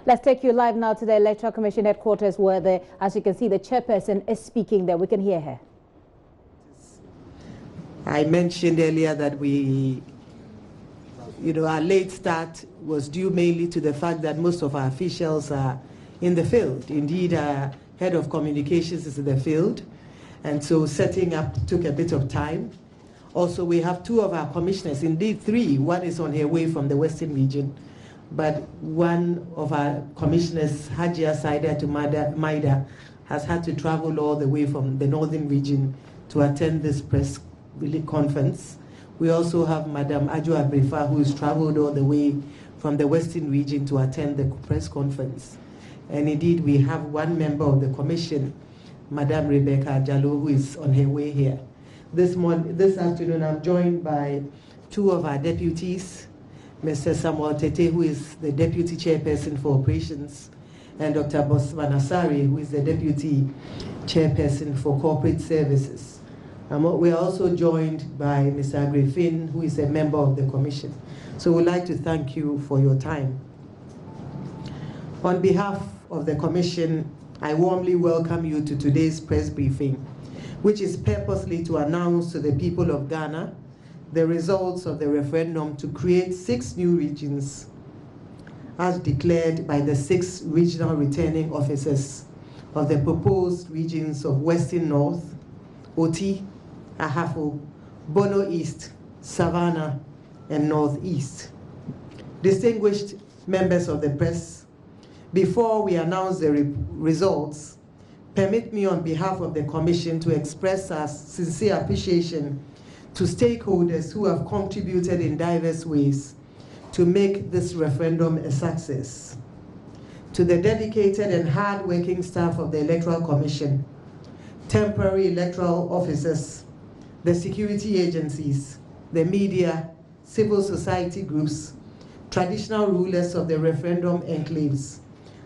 Let's take you live now to the Electoral Commission headquarters where, as you can see, the chairperson is speaking there. We can hear her. I mentioned earlier that our late start was due mainly to the fact that most of our officials are in the field. Indeed, our head of communications is in the field, and so setting up took a bit of time. Also, we have two of our commissioners, indeed three. One is on her way from the Western region, but one of our commissioners, Hajia Saida to Maida, has had to travel all the way from the Northern region to attend this press conference. We also have Madam Ajo Abrefa, who has traveled all the way from the Western region to attend the press conference. And indeed, we have one member of the commission, Madam Rebecca Jallo, who is on her way here. This afternoon, I'm joined by two of our deputies, Mr. Samuel Tete, who is the Deputy Chairperson for Operations, and Dr. Bosman Asari, who is the Deputy Chairperson for Corporate Services. We are also joined by Mr. Griffin, who is a member of the Commission. So we'd like to thank you for your time. On behalf of the Commission, I warmly welcome you to today's press briefing, which is purposely to announce to the people of Ghana the results of the referendum to create 6 new regions as declared by the 6 regional returning officers of the proposed regions of Western North, Oti, Ahafo, Bono East, Savannah, and Northeast. Distinguished members of the press, before we announce the results, permit me on behalf of the Commission to express our sincere appreciation to stakeholders who have contributed in diverse ways to make this referendum a success. To the dedicated and hard-working staff of the Electoral Commission, temporary electoral officers, the security agencies, the media, civil society groups, traditional rulers of the referendum enclaves,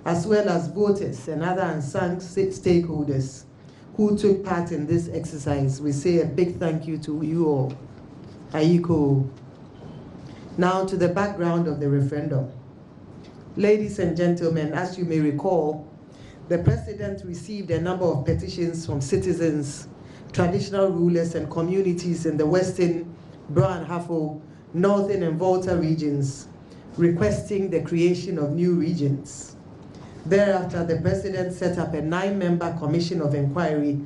as well as voters and other unsung stakeholders who took part in this exercise. We say a big thank you to you all. Aiko. Now to the background of the referendum. Ladies and gentlemen, as you may recall, the President received a number of petitions from citizens, traditional rulers, and communities in the Western, Brown, Hafo, Northern, and Volta regions, requesting the creation of new regions. Thereafter, the President set up a 9-member commission of inquiry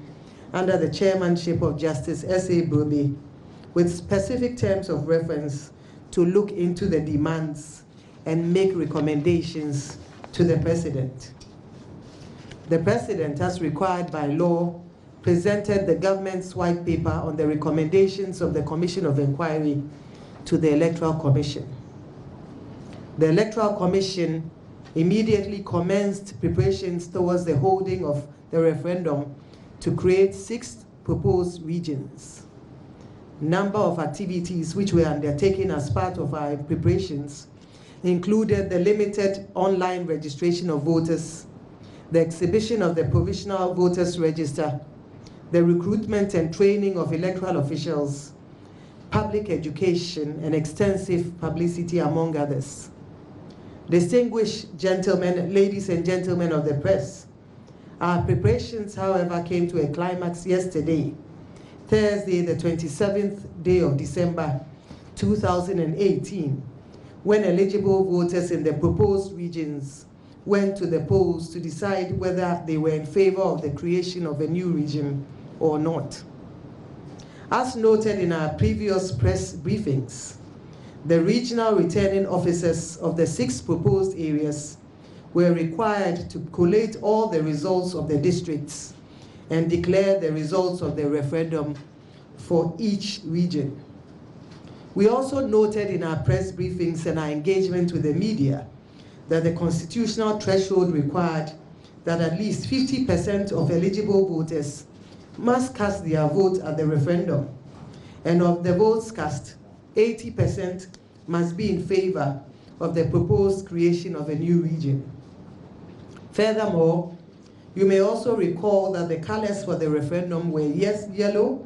under the chairmanship of Justice S.A. Brobe, with specific terms of reference to look into the demands and make recommendations to the President. The President, as required by law, presented the government's white paper on the recommendations of the Commission of Inquiry to the Electoral Commission. The Electoral Commission immediately commenced preparations towards the holding of the referendum to create 6 proposed regions. Number of activities which were undertaken as part of our preparations included the limited online registration of voters, the exhibition of the provisional voters register, the recruitment and training of electoral officials, public education, and extensive publicity, among others. Distinguished gentlemen, ladies and gentlemen of the press, our preparations, however, came to a climax yesterday, Thursday, the 27th day of December 2018, when eligible voters in the proposed regions went to the polls to decide whether they were in favor of the creation of a new region or not. As noted in our previous press briefings, the regional returning officers of the 6 proposed areas were required to collate all the results of the districts and declare the results of the referendum for each region. We also noted in our press briefings and our engagement with the media that the constitutional threshold required that at least 50% of eligible voters must cast their vote at the referendum, and of the votes cast, 80% must be in favor of the proposed creation of a new region. Furthermore, you may also recall that the colors for the referendum were yes, yellow,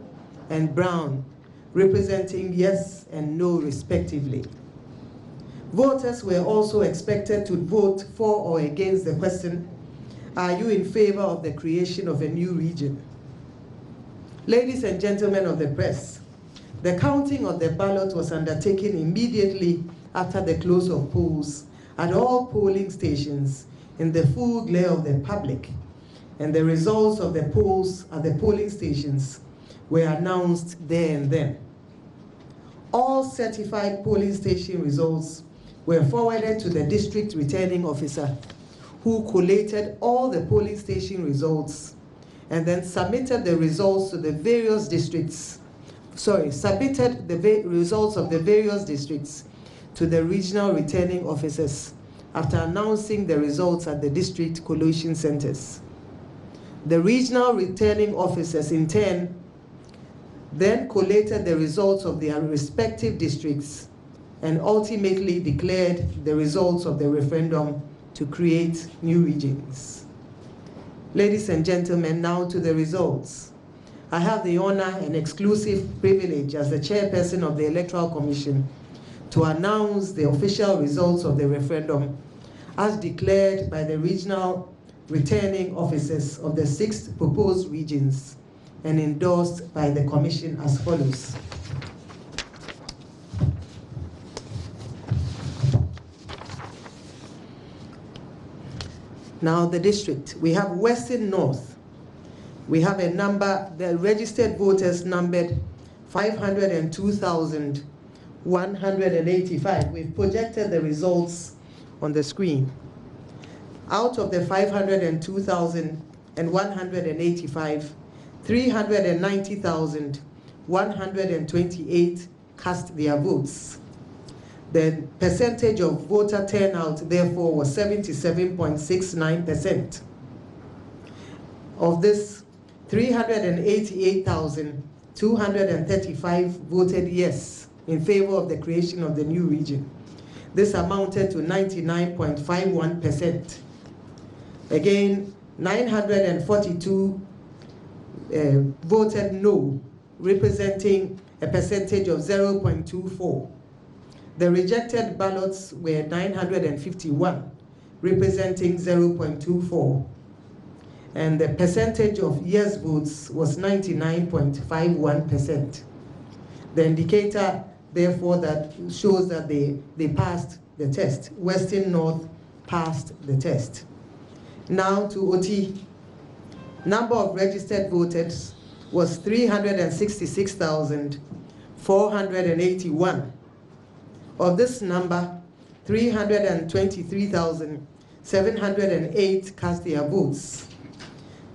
and brown, representing yes and no respectively. Voters were also expected to vote for or against the question, are you in favor of the creation of a new region? Ladies and gentlemen of the press, the counting of the ballot was undertaken immediately after the close of polls at all polling stations in the full glare of the public, and the results of the polls at the polling stations were announced there and then. All certified polling station results were forwarded to the district returning officer, who collated all the polling station results and then submitted the results to the various districts, submitted the results of the various districts to the regional returning officers after announcing the results at the district collation centers. The regional returning officers in turn then collated the results of their respective districts and ultimately declared the results of the referendum to create new regions. Ladies and gentlemen, now to the results. I have the honor and exclusive privilege as the chairperson of the Electoral Commission to announce the official results of the referendum as declared by the regional returning officers of the 6 proposed regions and endorsed by the Commission as follows. Now the district, we have Western North. We have a number, the registered voters numbered 502,185. We've projected the results on the screen. Out of the 502,185, 390,128 cast their votes. The percentage of voter turnout, therefore, was 77.69%. Of this, 388,235 voted yes in favor of the creation of the new region. This amounted to 99.51%. Again, 942 voted no, representing a percentage of 0.24. The rejected ballots were 951, representing 0.24. And the percentage of yes votes was 99.51%. The indicator, therefore, that shows that they passed the test. Western North passed the test. Now to OT. Number of registered voters was 366,481. Of this number, 323,708 cast their votes.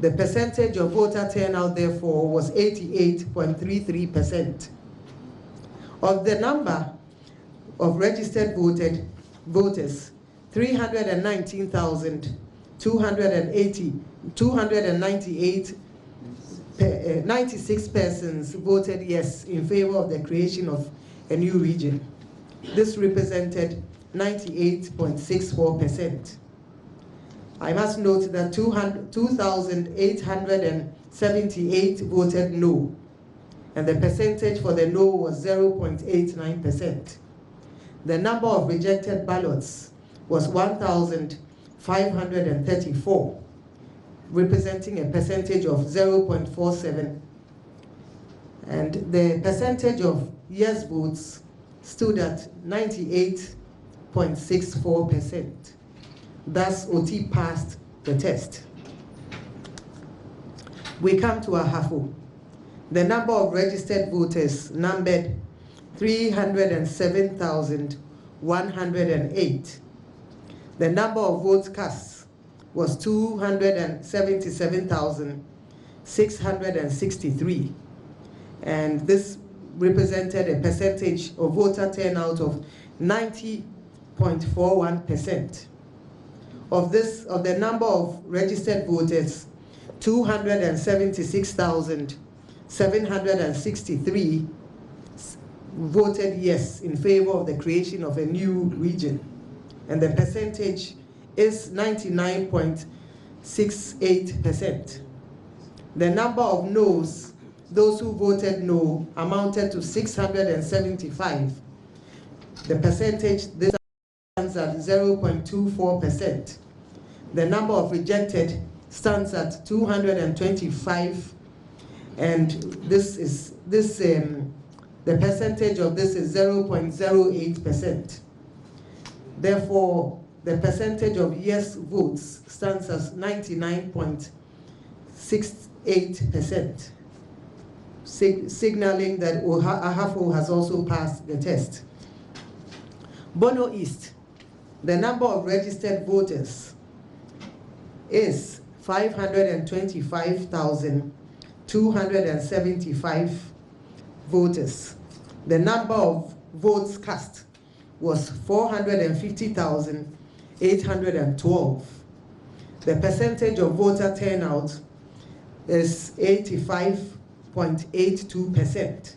The percentage of voter turnout, therefore, was 88.33%. Of the number of registered voters, 96 persons voted yes in favor of the creation of a new region. This represented 98.64%. I must note that 2,878 voted no, and the percentage for the no was 0.89%. The number of rejected ballots was 1,534, representing a percentage of 0.47. And the percentage of yes votes stood at 98.64%. Thus, OT passed the test. We come to Ahafo. The number of registered voters numbered 307,108. The number of votes cast was 277,663. And this represented a percentage of voter turnout of 90.41%. Of the number of registered voters, 276,763 voted yes in favor of the creation of a new region, and the percentage is 99.68%. The number of noes, those who voted no, amounted to 675. The percentage, this stands at 0.24%. The number of rejected stands at 225, and the percentage of this is 0.08%. Therefore, the percentage of yes votes stands as 99.68%, signaling that Ahafo has also passed the test. Bono East, the number of registered voters is 525,275 voters. The number of votes cast was 450,812. The percentage of voter turnout is 85.82%.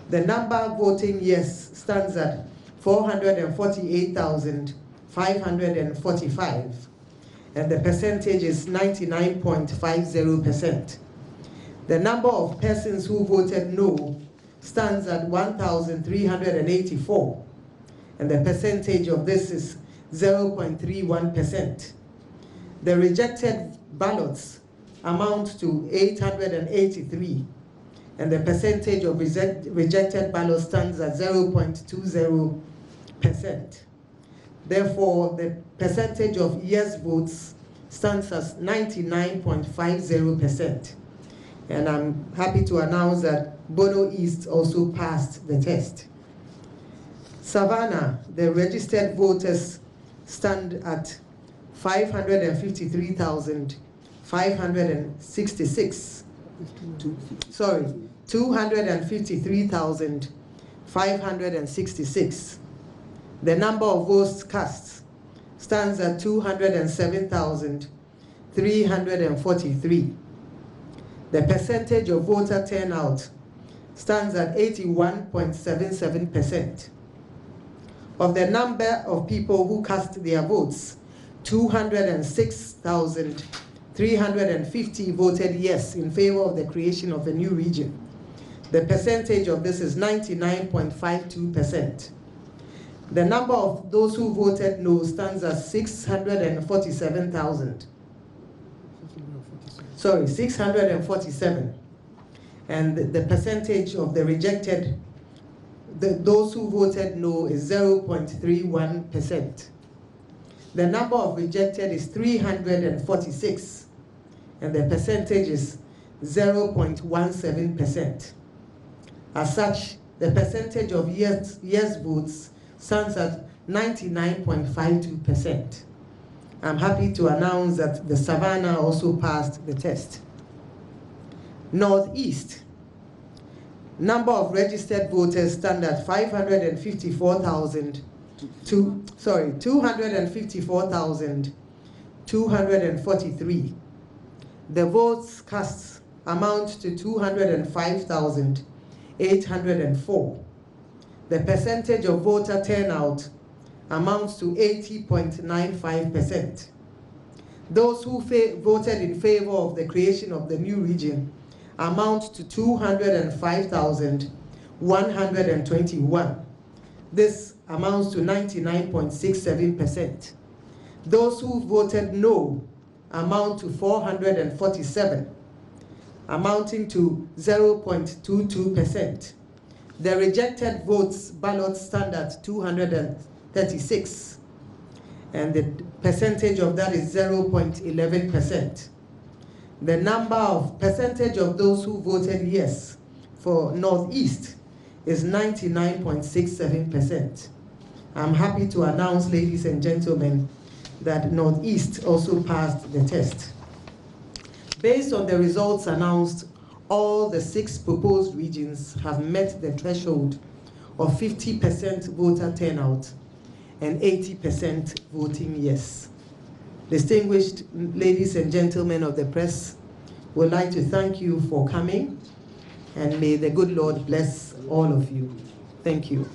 The number voting yes stands at 448,545, and the percentage is 99.50%. The number of persons who voted no stands at 1,384, and the percentage of this is 0.31%. The rejected ballots amount to 883, and the percentage of rejected ballots stands at 0.20%. Therefore, the percentage of yes votes stands as 99.50%. And I'm happy to announce that Bono East also passed the test. Savannah, the registered voters stand at 253,566. The number of votes cast stands at 207,343. The percentage of voter turnout stands at 81.77%. Of the number of people who cast their votes, 206,350 voted yes in favor of the creation of a new region. The percentage of this is 99.52%. The number of those who voted no stands at 647. And the percentage of the rejected, those who voted no, is 0.31%. The number of rejected is 346, and the percentage is 0.17%. As such, the percentage of yes votes stands at 99.52%. I'm happy to announce that the Savannah also passed the test. Northeast, number of registered voters stand at 254,243. The votes cast amount to 205,804. The percentage of voter turnout amounts to 80.95%. Those who voted in favor of the creation of the new region amount to 205,121. This amounts to 99.67%. Those who voted no amount to 447, amounting to 0.22%. The rejected ballots stand at 236, and the percentage of that is 0.11%. The percentage of those who voted yes for Northeast is 99.67%. I'm happy to announce, ladies and gentlemen, that Northeast also passed the test. Based on the results announced, all the 6 proposed regions have met the threshold of 50% voter turnout and 80% voting yes. Distinguished ladies and gentlemen of the press, we'd like to thank you for coming, and may the good Lord bless all of you. Thank you.